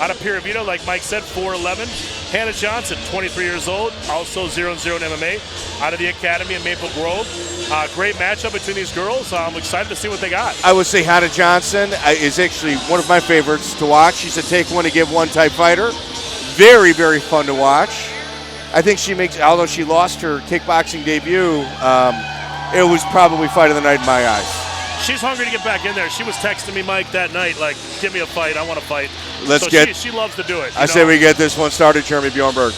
Out of Piravito, like Mike said, 4'11". Hannah Johnson, 23 years old, also 0-0 in MMA, out of the academy in Maple Grove. Great matchup between these girls. I'm excited to see what they got. I would say Hannah Johnson is actually one of my favorites to watch. She's a take one to give one type fighter. Very, very fun to watch. I think she makes, although she lost her kickboxing debut, it was probably fight of the night in my eyes. She's hungry to get back in there. She was texting me, Mike, that night, like, give me a fight. I want to fight. She loves to do it. I say we get this one started, Jeremy Bjornberg.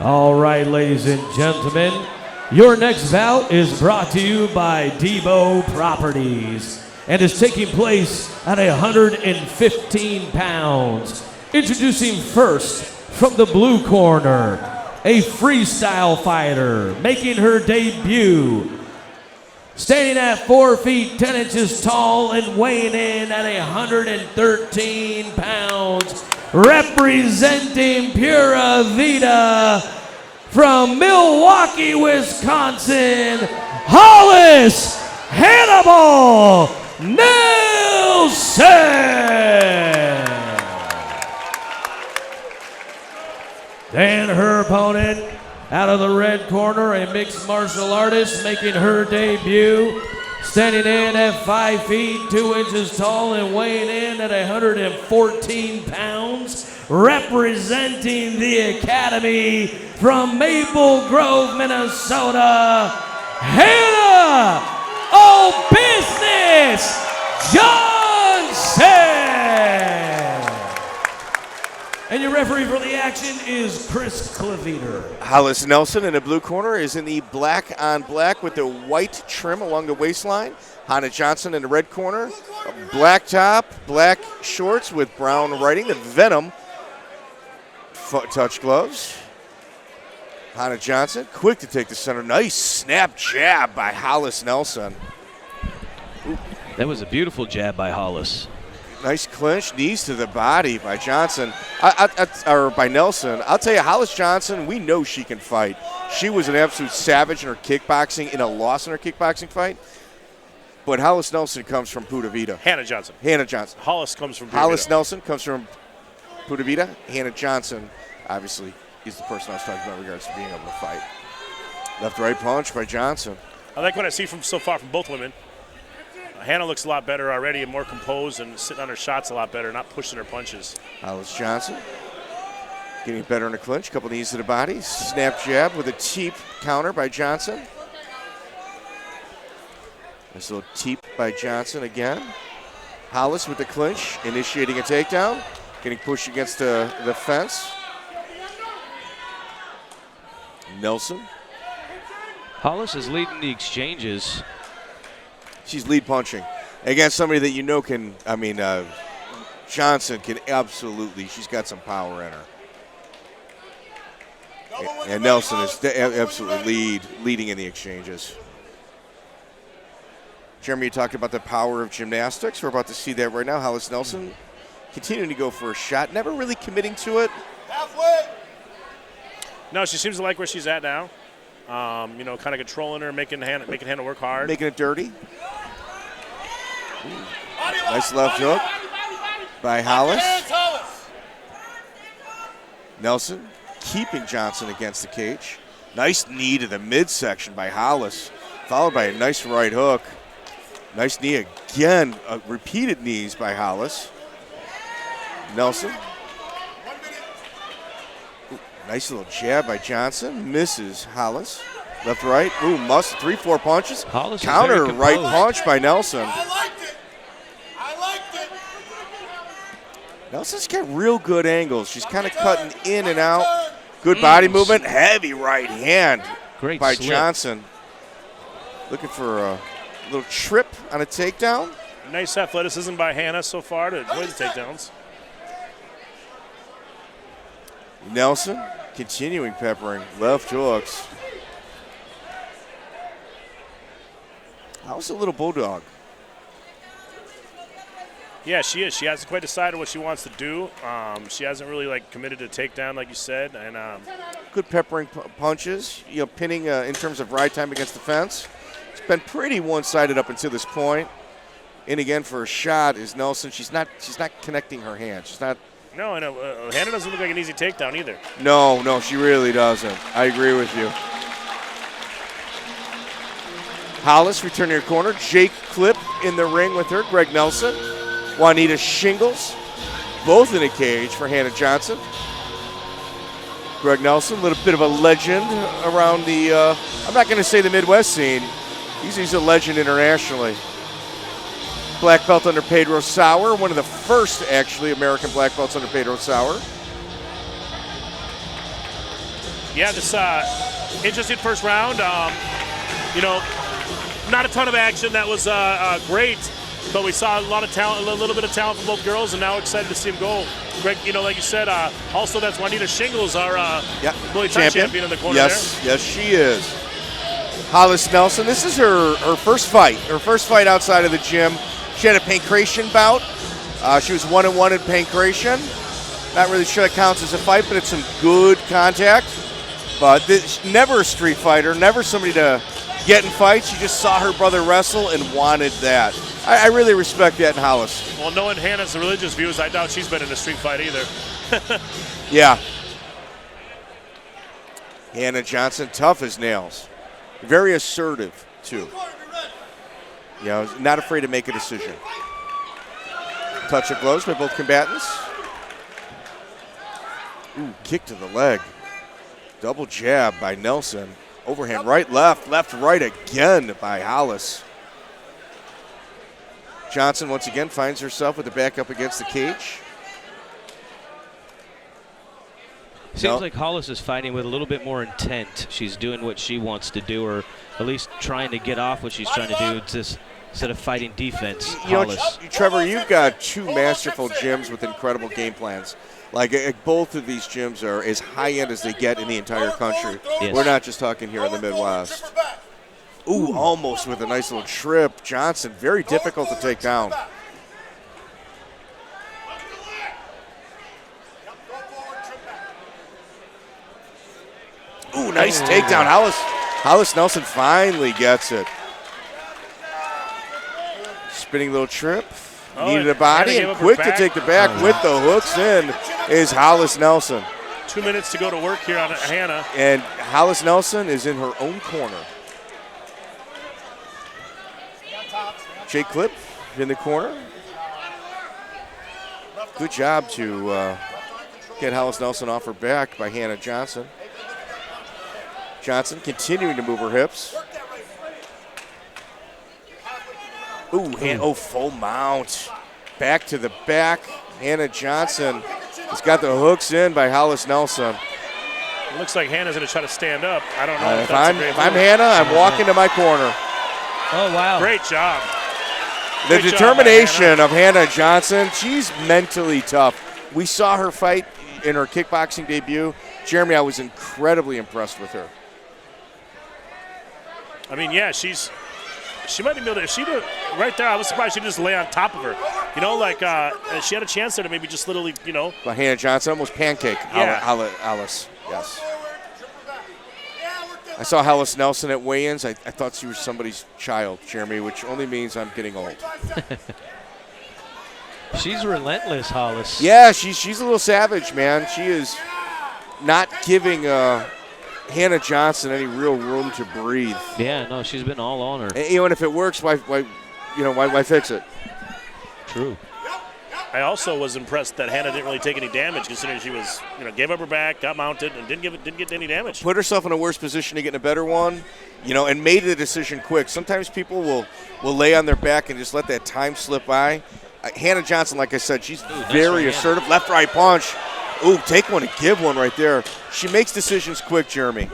All right, ladies and gentlemen, your next bout is brought to you by Debo Properties and is taking place at 115 pounds. Introducing first from the blue corner, a freestyle fighter making her debut. Standing at 4 feet 10 inches tall and weighing in at 113 pounds, representing Pura Vida from Milwaukee, Wisconsin, Hollis Hannibal Nelson. And her opponent, out of the red corner, a mixed martial artist making her debut, standing in at 5 feet 2 inches tall and weighing in at 114 pounds, representing the academy from Maple Grove, Minnesota, Hannah O' Business Johnson. And your referee for the action is Chris Cleveter. Hollis Nelson in the blue corner is in the black on black with the white trim along the waistline. Hannah Johnson in the red corner, black top, black shorts with brown writing, the Venom touch gloves. Hannah Johnson, quick to take the center. Nice snap jab by Hollis Nelson. That was a beautiful jab by Hollis. Nice clinch, knees to the body by Johnson, or by Nelson. I'll tell you, Hollis Johnson, we know she can fight. She was an absolute savage in her kickboxing, in a loss in her kickboxing fight. But Hollis Nelson comes from Pura Vida. Hannah Johnson. Hannah Johnson. Hollis comes from Hollis Nelson comes from Pura Vida. Hannah Johnson, obviously, is the person I was talking about in regards to being able to fight. Left-right punch by Johnson. I like what I see so far from both women. Hannah looks a lot better already and more composed and sitting on her shots a lot better, not pushing her punches. Hollis Johnson getting better in the clinch. Couple knees to the body. Snap jab with a teep counter by Johnson. Nice little teep by Johnson again. Hollis with the clinch, initiating a takedown. Getting pushed against the fence. Nelson. Hollis is leading the exchanges. She's lead punching against somebody that you know can, Johnson can absolutely, she's got some power in her. And Nelson is absolutely leading in the exchanges. Jeremy, you talked about the power of gymnastics. We're about to see that right now. Hollis Nelson continuing to go for a shot, never really committing to it. Halfway. No, she seems to like where she's at now. Kind of controlling her, making Hannah work hard. Making it dirty. Ooh. Nice left hook by Hollis. Nelson keeping Johnson against the cage. Nice knee to the midsection by Hollis, followed by a nice right hook. Nice knee again, repeated knees by Hollis. Nelson. Ooh, nice little jab by Johnson, misses Hollis. Left, right, ooh, 3-4 punches. Hollis counter right punch by Nelson. I liked it. Nelson's got real good angles. She's kind of cutting in and out. Good body movement, heavy right hand Great by slip. Johnson. Looking for a little trip on a takedown. Nice athleticism by Hannah so far to avoid the takedowns. Nelson continuing peppering left hooks. How's the little bulldog? Yeah, she is. She hasn't quite decided what she wants to do. She hasn't really committed to takedown, like you said. And good peppering punches. Pinning in terms of ride time against the fence. It's been pretty one-sided up until this point. In again for a shot is Nelson. She's not connecting her hand. She's not. No, and Hannah doesn't look like an easy takedown either. No, she really doesn't. I agree with you. Hollis returning her corner. Jake Clip in the ring with her. Greg Nelson. Juanita Shingles. Both in a cage for Hannah Johnson. Greg Nelson, a little bit of a legend around the, I'm not going to say the Midwest scene. He's a legend internationally. Black belt under Pedro Sauer, one of the first, actually, American black belts under Pedro Sauer. Yeah, this interesting first round. Not a ton of action. That was great, but we saw a lot of talent, a little bit of talent from both girls, and now excited to see them go. Greg, like you said, also that's Juanita Shingles, our Muay Thai champion in the corner there. Yes, she is. Hollis Nelson, this is her first fight. Her first fight outside of the gym. She had a pancreation bout. She was 1-1 in pancreation. Not really sure that counts as a fight, but it's some good contact. But never a street fighter, never somebody to get in fights. She just saw her brother wrestle and wanted that. I really respect that in Hollis. Well, knowing Hannah's religious views, I doubt she's been in a street fight either. Yeah. Hannah Johnson, tough as nails. Very assertive, too. Not afraid to make a decision. Touch of blows by both combatants. Ooh, kick to the leg. Double jab by Nelson. Overhand right, left, right again by Hollis. Johnson once again finds herself with the back up against the cage. Seems like Hollis is fighting with a little bit more intent. She's doing what she wants to do, or at least trying to get off what she's trying to do. Just instead of fighting defense, Hollis. Trevor, you've got two masterful gyms with incredible game plans. Both of these gyms are as high-end as they get in the entire country. Yes. We're not just talking here in the Midwest. Ooh, almost with a nice little trip. Johnson, very difficult to take down. Ooh, nice takedown. Hollis Nelson finally gets it. Spinning little trip. Needed a body and quick to take the back with the hooks in is Hollis Nelson. 2 minutes to go to work here on Hannah. And Hollis Nelson is in her own corner. Jake Clip in the corner. Good job to get Hollis Nelson off her back by Hannah Johnson. Johnson continuing to move her hips. Ooh, full mount. Back to the back. Hannah Johnson has got the hooks in by Hollis Nelson. It looks like Hannah's going to try to stand up. I don't know if I'm Hannah, I'm walking to my corner. Oh, wow. Great job. The determination of Hannah Johnson, she's mentally tough. We saw her fight in her kickboxing debut. Jeremy, I was incredibly impressed with her. I mean, yeah, she might be able to, if she did right there, I was surprised she didn't just lay on top of her. She had a chance there to maybe just literally, By Hannah Johnson, almost pancake. Yeah. Hollis, yes. I saw Hollis Nelson at weigh-ins. I thought she was somebody's child, Jeremy, which only means I'm getting old. She's relentless, Hollis. Yeah, she's a little savage, man. She is not giving Hannah Johnson any real room to breathe. Yeah, no, she's been all on her. And if it works, why fix it? True. I also was impressed that Hannah didn't really take any damage, considering she was, gave up her back, got mounted, and didn't get any damage. Put herself in a worse position to get in a better one, and made the decision quick. Sometimes people will lay on their back and just let that time slip by. Hannah Johnson, like I said, she's very assertive. Left, right punch. Ooh, take one and give one right there. She makes decisions quick, Jeremy.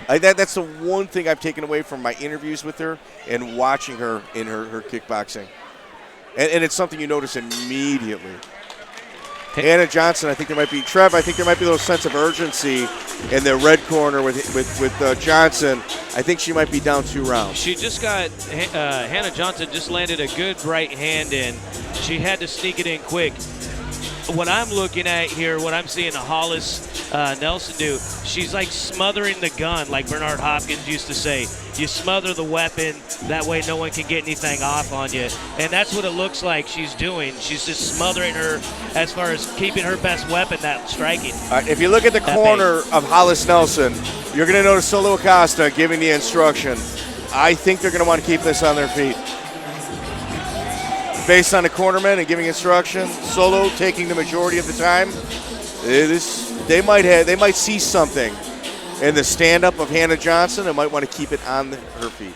That's the one thing I've taken away from my interviews with her and watching her in her kickboxing. And it's something you notice immediately. Hannah Johnson, I think there might be a little sense of urgency in the red corner with Johnson. I think she might be down 2 rounds. She just got, Hannah Johnson just landed a good right hand in. She had to sneak it in quick. What I'm looking at here, what I'm seeing, Hollis Nelson do. She's like smothering the gun, like Bernard Hopkins used to say. You smother the weapon, that way no one can get anything off on you. And that's what it looks like she's doing. She's just smothering her as far as keeping her best weapon, that striking. All right, if you look at the corner of Hollis Nelson, you're going to notice Solo Acosta giving the instruction. I think they're going to want to keep this on their feet. Based on the cornerman and giving instruction, Solo taking the majority of the time. They might see something in the stand-up of Hannah Johnson and might want to keep it on her feet.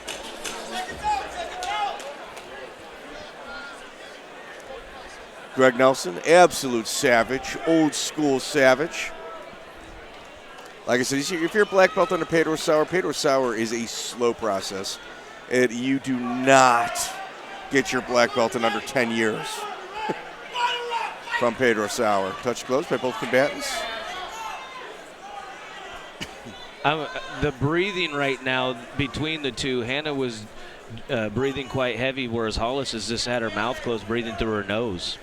Greg Nelson, absolute savage, old school savage. Like I said, if you're a black belt under Pedro Sauer is a slow process. You do not get your black belt in under 10 years from Pedro Sauer. Touch gloves by both combatants. The breathing right now between the two, Hannah was breathing quite heavy, whereas Hollis has just had her mouth closed, breathing through her nose.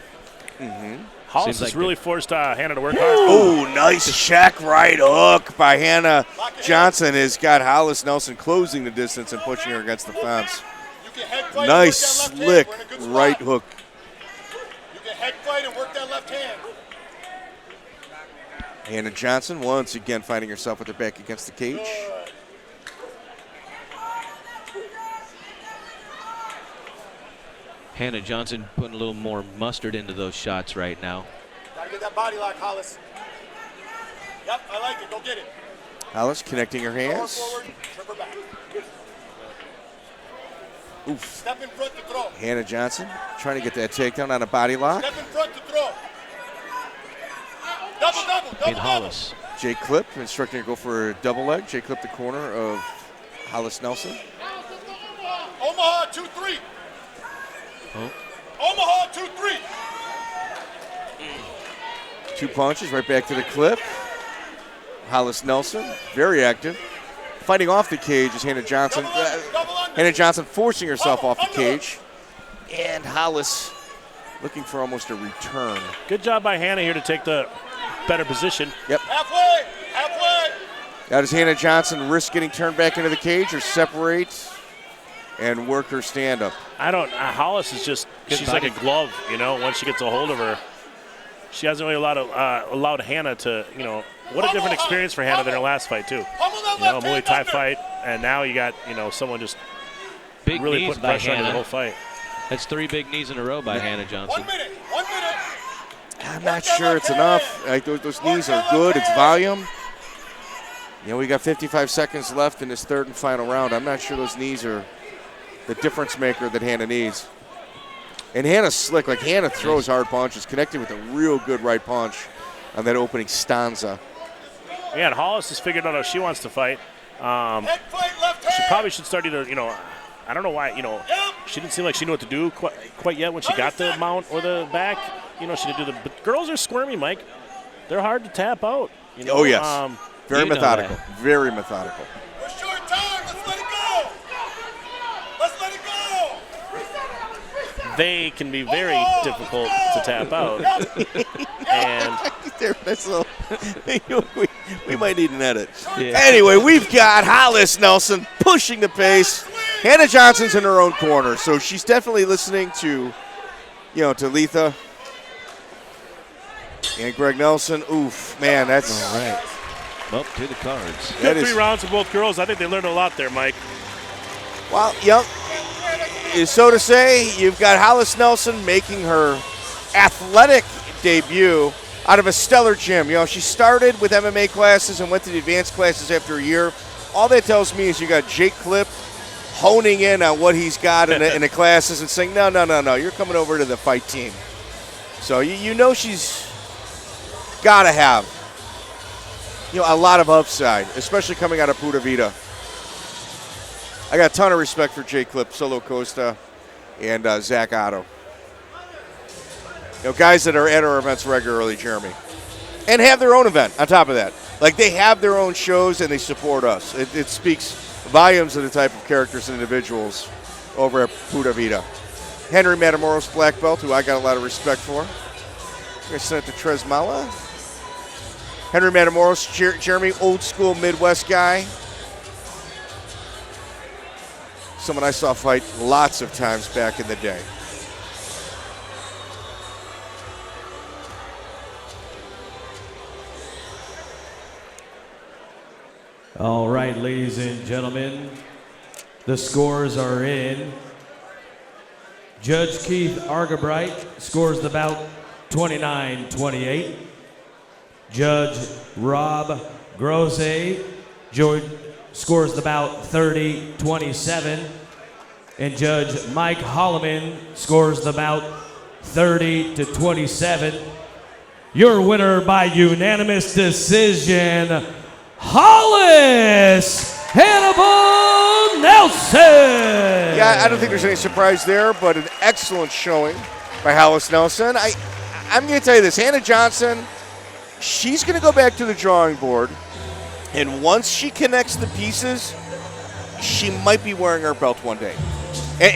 Mm-hmm. Hollis has really forced Hannah to work hard. Oh, nice check right hook by Hannah Johnson has got Hollis Nelson closing the distance and pushing her against the fence. Nice slick right hook. You can head fight and work that left hand. Hannah Johnson once again finding herself with her back against the cage. Hannah Johnson putting a little more mustard into those shots right now. Gotta get that body lock, Hollis. Yep, I like it. Go get it. Hollis connecting her hands. Forward, trip her back. Oof. Step in front to throw. Hannah Johnson trying to get that takedown on a body lock. Step in front to throw. Double. Hollis. Jay Clipp instructing her to go for a double leg. Jay Clipp the corner of Hollis Nelson. Omaha 2-3. Oh. Omaha 2-3. 2 punches right back to the Clip. Hollis Nelson, very active. Fighting off the cage is Hannah Johnson. Hannah Johnson forcing herself off the cage. And Hollis looking for almost a return. Good job by Hannah here to take the better position. Yep. Halfway. Now does Hannah Johnson risk getting turned back into the cage or separate and work her stand-up? Hollis is just, she's like a glove, once she gets a hold of her. She hasn't really allowed Hannah to, what a different experience for Hannah than her last fight, too. A Muay Thai fight, and now you got, someone just big really put pressure on the whole fight. That's 3 big knees in a row by Hannah Johnson. 1 minute. I'm not sure it's enough. Like those knees are good. It's volume. We got 55 seconds left in this third and final round. I'm not sure those knees are the difference maker that Hannah needs. And Hannah's slick. Like Hannah throws hard punches, connected with a real good right punch on that opening stanza. Yeah, and Hollis has figured out how she wants to fight. She probably should start either, I don't know why, she didn't seem like she knew what to do quite yet when she got the mount or the back. She didn't do the. But girls are squirmy, Mike. They're hard to tap out. Oh yes, very methodical. Very methodical. We're short time. Let's let it go. They can be very difficult to tap out. And that's a little, we might need an edit. Yeah. Anyway, we've got Hollis Nelson pushing the pace. Hannah Johnson's in her own corner, so she's definitely listening to, to Letha. And Greg Nelson, oof, man, that's all right. Well, to the cards. Good 3 rounds for both girls. I think they learned a lot there, Mike. Well, so to say, you've got Hollis Nelson making her athletic debut out of a stellar gym. She started with MMA classes and went to the advanced classes after a year. All that tells me is you got Jake Clipp honing in on what he's got in the classes and saying, no, you're coming over to the fight team. So she's got to have, a lot of upside, especially coming out of Pura Vida. I got a ton of respect for Jay Clipp, Solo Costa, and Zach Otto. Guys that are at our events regularly, Jeremy, and have their own event on top of that. Like, they have their own shows and they support us. It speaks volumes of the type of characters and individuals over at Pura Vida. Henry Matamoros, black belt, who I got a lot of respect for. We're going to send it to Tres Mala. Henry Matamoros, Jeremy, old school Midwest guy. Someone I saw fight lots of times back in the day. All right, ladies and gentlemen, the scores are in. Judge Keith Argabright scores the bout 29-28. Judge Rob Grosse scores the bout 30-27. And Judge Mike Holloman scores the bout 30-27. Your winner by unanimous decision, Hollis Hannibal Nelson. Yeah, I don't think there's any surprise there, but an excellent showing by Hollis Nelson. I'm going to tell you this, Hannah Johnson, she's going to go back to the drawing board, and once she connects the pieces, she might be wearing her belt one day. And